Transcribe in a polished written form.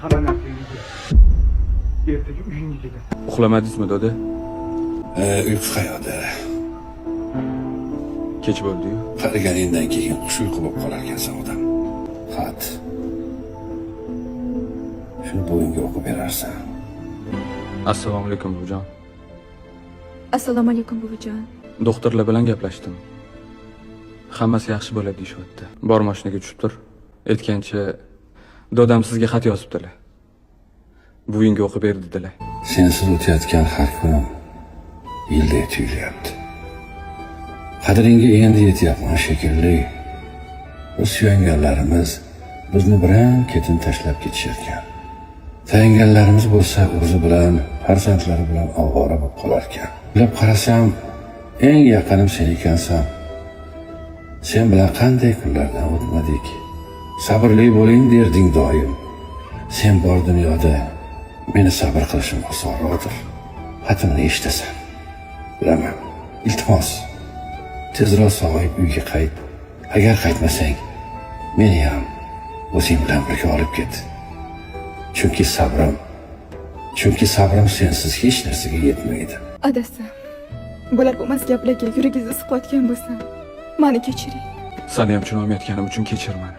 hamma narsangizni ertaga uyingga kelasan. Uxlamadingizmi, doda? Uyqu qayoqda? Kech bo'ldi-yu. Qariganingdan keyin xush uyqu bo'lib qolar ekansan odam. Xat. Shuni bo'yinga o'qib berarsan. Assalomu alaykum buvijon. Assalomu alaykum buvijon. Doktorlar bilan gaplashdim. Hammasi yaxshi bo'ladi deyapti. Bor mashinaga tushib tur. Aytgancha dodam sizga xat yozibdilar. Buvingga o'qib ber dedilar. Sensiz o'tayotgan har kunim yildek tuyulyapti. Qadringga endi yetyapman shekilli. Biz suyanganlarimiz bizni birin-ketin tashlab ketishirkan. Tayanganlarimiz bo'lsa o'zi bilan, farzandlari bilan ovora bo'lib qolar ekan. Bilib qarasam, eng yaqinim sen ekansan. Sen bilan qanday kunlardan o'tmadik. Sabrli bo'ling derding doim. Sen bor dunyoda meni sabr qilishim osonroqdir. Xatimni eshitasan. Bilaman. Iltimos, tezroq sog'ayib uyga qayt. Agar qaytmasang, meni ham o'zing bilan birga olib ket. Chunki sabrim sensiz hech narsaga yetmaydi. Adasi, bular bo'lmas gaplarga yuragingizni siqayotgan bo'lsam, meni kechiring. Sani ham tushunolmayotganim uchun kechir meni.